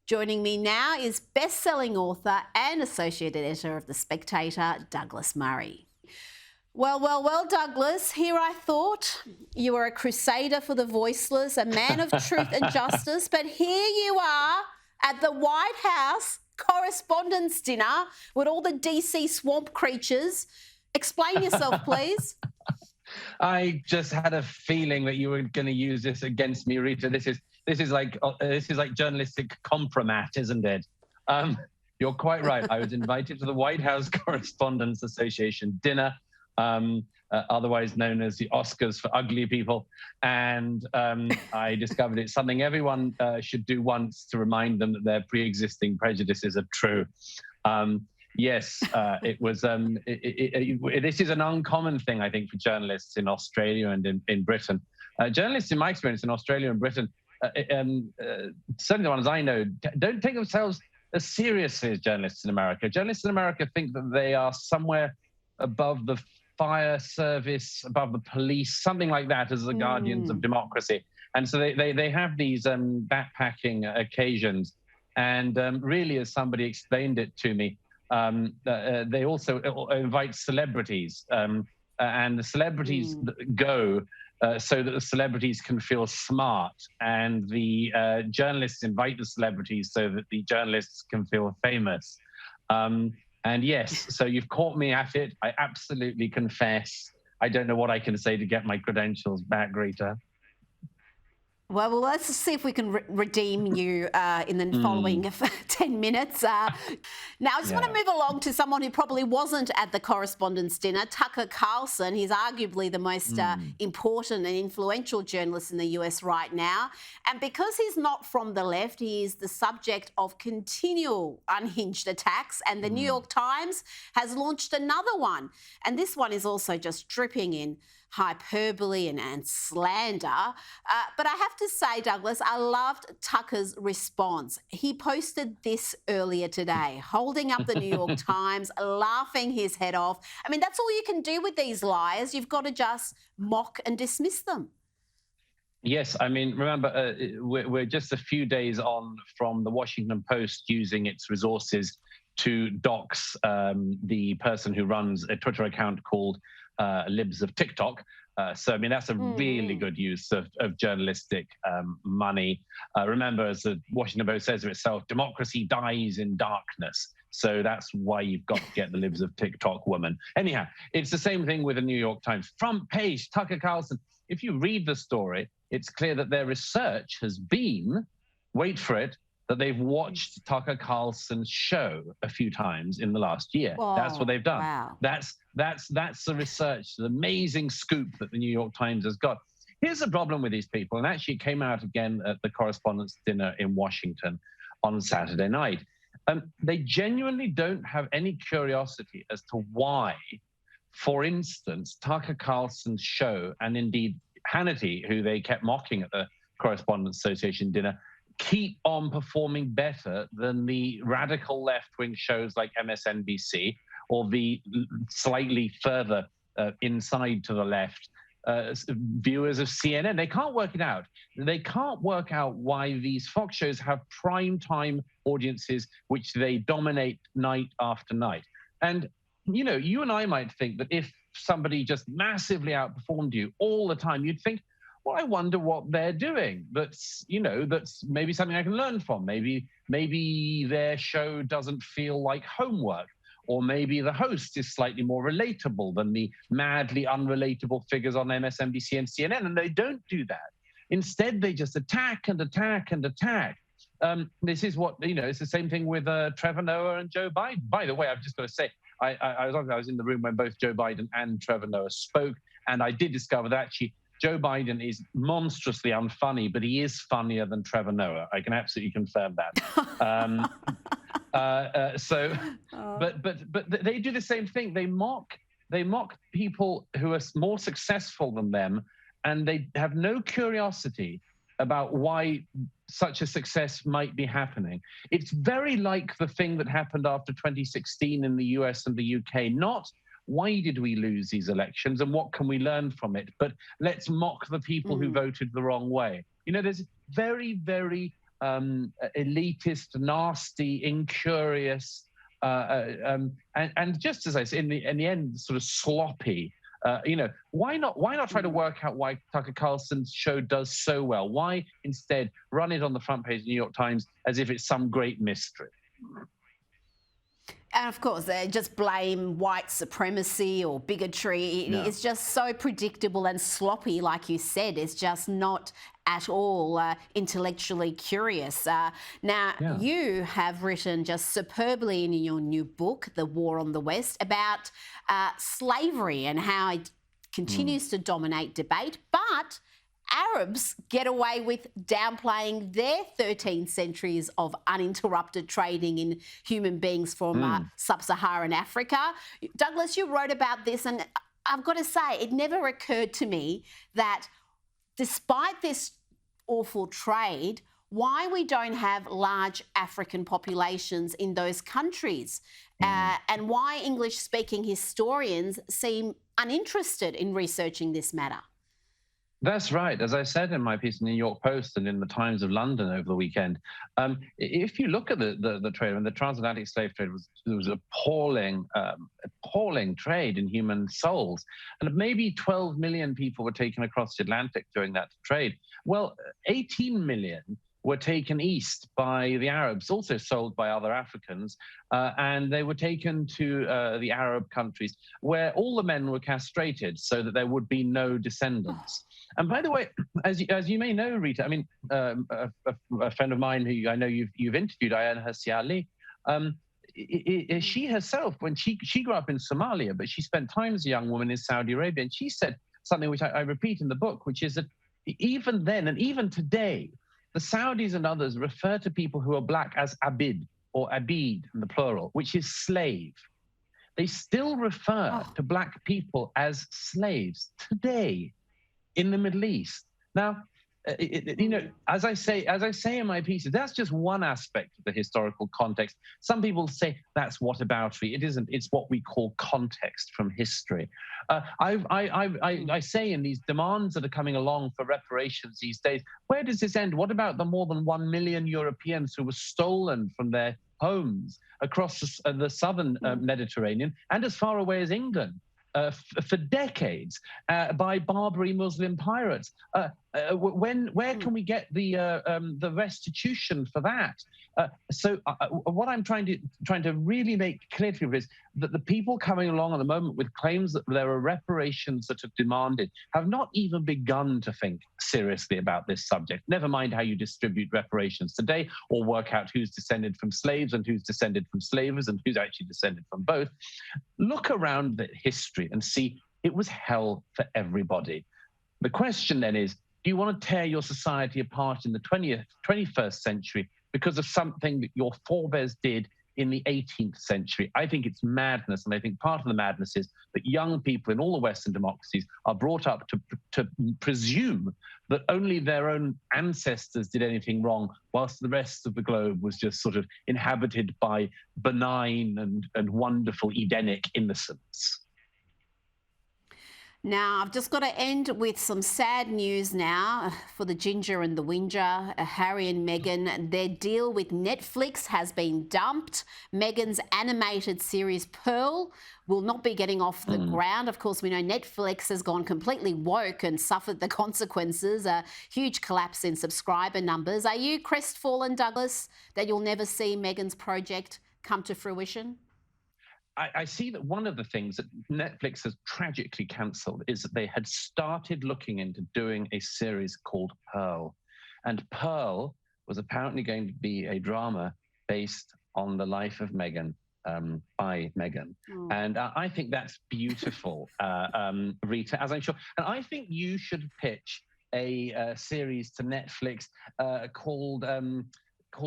Joining me now is best-selling author and associate editor of The Spectator, Douglas Murray. Well, Douglas, here I thought you were a crusader for the voiceless, a man of truth and justice, but here you are at the White House Correspondents' Dinner with all the DC swamp creatures. Explain yourself, please. I just had a feeling that you were going to use this against me, Rita. This is like journalistic compromat, isn't it? You're quite right. I was invited to the White House Correspondents Association dinner, otherwise known as the Oscars for ugly people, and I discovered it's something everyone should do once to remind them that their pre-existing prejudices are true. Yes, it was. This is an uncommon thing, I think, for journalists in Australia and in Britain. Journalists, in my experience, in Australia and Britain, certainly the ones I know, don't take themselves as seriously as journalists in America. Journalists in America think that they are somewhere above the fire service, above the police, something like that, as the guardians of democracy. And so they have these backpacking occasions. And really, as somebody explained it to me, they also invite celebrities, and the celebrities go so that the celebrities can feel smart, and the journalists invite the celebrities so that the journalists can feel famous. And yes, so you've caught me at it. I absolutely confess. I don't know what I can say to get my credentials back, Rita. Well, let's see if we can redeem you in the following 10 minutes. Now, I just want to move along to someone who probably wasn't at the Correspondents' Dinner, Tucker Carlson. He's arguably the most important and influential journalist in the US right now. And because he's not from the left, he is the subject of continual unhinged attacks. And the New York Times has launched another one. And this one is also just dripping in hyperbole and slander. But I have to say, Douglas, I loved Tucker's response. He posted this earlier today, holding up the New York Times, laughing his head off. I mean, that's all you can do with these liars. You've got to just mock and dismiss them. Yes, I mean, remember, we're just a few days on from the Washington Post using its resources to dox the person who runs a Twitter account called Libs of TikTok. So, I mean, that's a really good use of journalistic money. Remember, as the Washington Post says of itself, democracy dies in darkness. So that's why you've got to get the Libs of TikTok woman. Anyhow, it's the same thing with the New York Times. Front page, Tucker Carlson. If you read the story, it's clear that their research has been, wait for it, that they've watched Tucker Carlson's show a few times in the last year. Whoa, that's what they've done. Wow. That's the research, the amazing scoop that the New York Times has got. Here's the problem with these people, and actually it came out again at the Correspondents' Dinner in Washington on Saturday night. They genuinely don't have any curiosity as to why, for instance, Tucker Carlson's show, and indeed Hannity, who they kept mocking at the Correspondents' Association dinner, keep on performing better than the radical left-wing shows like MSNBC or the slightly further inside to the left viewers of CNN. They can't work it out. They can't work out why these Fox shows have prime-time audiences which they dominate night after night. And, you know, you and I might think that if somebody just massively outperformed you all the time, you'd think, well, I wonder what they're doing. That's maybe something I can learn from. Maybe their show doesn't feel like homework, or maybe the host is slightly more relatable than the madly unrelatable figures on MSNBC and CNN, and they don't do that. Instead, they just attack and attack and attack. This is what, it's the same thing with Trevor Noah and Joe Biden. By the way, I've just got to say, I was in the room when both Joe Biden and Trevor Noah spoke, and I did discover that actually Joe Biden is monstrously unfunny, but he is funnier than Trevor Noah. I can absolutely confirm that. But they do the same thing. They mock people who are more successful than them, and they have no curiosity about why such a success might be happening. It's very like the thing that happened after 2016 in the US and the UK. Not why did we lose these elections and what can we learn from it, but let's mock the people who voted the wrong way. There's very, very elitist, nasty, incurious, and just as I say, in the end, sort of sloppy. Why not try to work out why Tucker Carlson's show does so well? Why instead run it on the front page of the New York Times as if it's some great mystery? And of course, they just blame white supremacy or bigotry. It's just so predictable and sloppy, like you said. It's just not at all intellectually curious. You have written just superbly in your new book, The War on the West, about slavery and how it continues to dominate debate, but Arabs get away with downplaying their 13 centuries of uninterrupted trading in human beings from sub-Saharan Africa. Douglas, you wrote about this, and I've got to say, it never occurred to me that despite this awful trade, why we don't have large African populations in those countries, and why English-speaking historians seem uninterested in researching this matter. That's right. As I said in my piece in the New York Post and in the Times of London over the weekend, if you look at the trade, and the transatlantic slave trade was appalling trade in human souls, and maybe 12 million people were taken across the Atlantic during that trade. Well, 18 million were taken east by the Arabs, also sold by other Africans, and they were taken to the Arab countries where all the men were castrated so that there would be no descendants. And by the way, as you may know, Rita, I mean, a friend of mine who I know you've interviewed, Ayaan Hirsi Ali, she herself, when she grew up in Somalia, but she spent time as a young woman in Saudi Arabia, and she said something which I repeat in the book, which is that even then and even today, the Saudis and others refer to people who are black as abid or abid in the plural, which is slave. They still refer to black people as slaves today in the Middle East. Now, as I say in my pieces, that's just one aspect of the historical context. Some people say that's whataboutery. It isn't. It's what we call context from history. I say in these demands that are coming along for reparations these days, where does this end? What about the more than 1 million Europeans who were stolen from their homes across the southern Mediterranean and as far away as England? For decades by Barbary Muslim pirates. Where can we get the restitution for that? So what I'm trying to really make clear to people is that the people coming along at the moment with claims that there are reparations that are demanded have not even begun to think seriously about this subject. Never mind how you distribute reparations today or work out who's descended from slaves and who's descended from slavers and who's actually descended from both. Look around the history and see it was hell for everybody. The question then is, do you want to tear your society apart in the 21st century because of something that your forebears did in the 18th century? I think it's madness, and I think part of the madness is that young people in all the Western democracies are brought up to presume that only their own ancestors did anything wrong, whilst the rest of the globe was just sort of inhabited by benign and wonderful Edenic innocence. Now, I've just got to end with some sad news now for the Ginger and the Whinger, Harry and Meghan. Their deal with Netflix has been dumped. Meghan's animated series Pearl will not be getting off the ground. Of course, we know Netflix has gone completely woke and suffered the consequences, a huge collapse in subscriber numbers. Are you crestfallen, Douglas, that you'll never see Meghan's project come to fruition? I see that one of the things that Netflix has tragically cancelled is that they had started looking into doing a series called Pearl. And Pearl was apparently going to be a drama based on the life of Meghan, by Meghan. And I think that's beautiful, Rita, as I'm sure. And I think you should pitch a series to Netflix called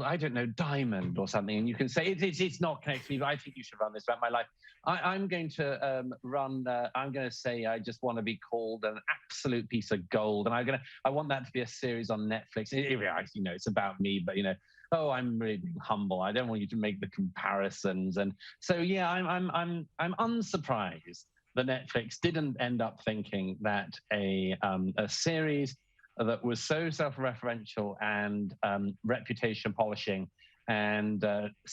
I don't know, Diamond or something, and you can say it's not connected to me, but I think you should run this about my life. I'm going to I'm going to say I just want to be called an absolute piece of gold, and I want that to be a series on Netflix. It's about me, but I'm really being humble. I don't want you to make the comparisons, and so yeah, I'm unsurprised that Netflix didn't end up thinking that a series that was so self-referential and reputation polishing and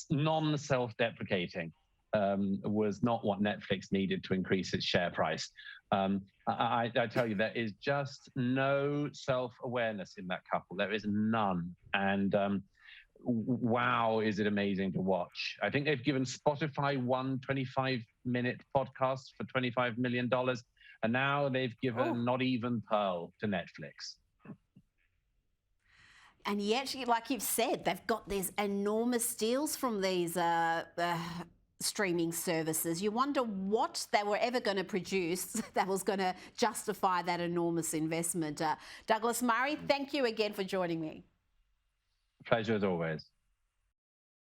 non-self-deprecating was not what Netflix needed to increase its share price. I tell you, there is just no self-awareness in that couple. There is none. And wow, is it amazing to watch. I think they've given Spotify one 25-minute podcast for $25 million. And now they've given not even Pearl to Netflix. And yet, like you've said, they've got these enormous deals from these streaming services. You wonder what they were ever going to produce that was going to justify that enormous investment. Douglas Murray, thank you again for joining me. Pleasure as always.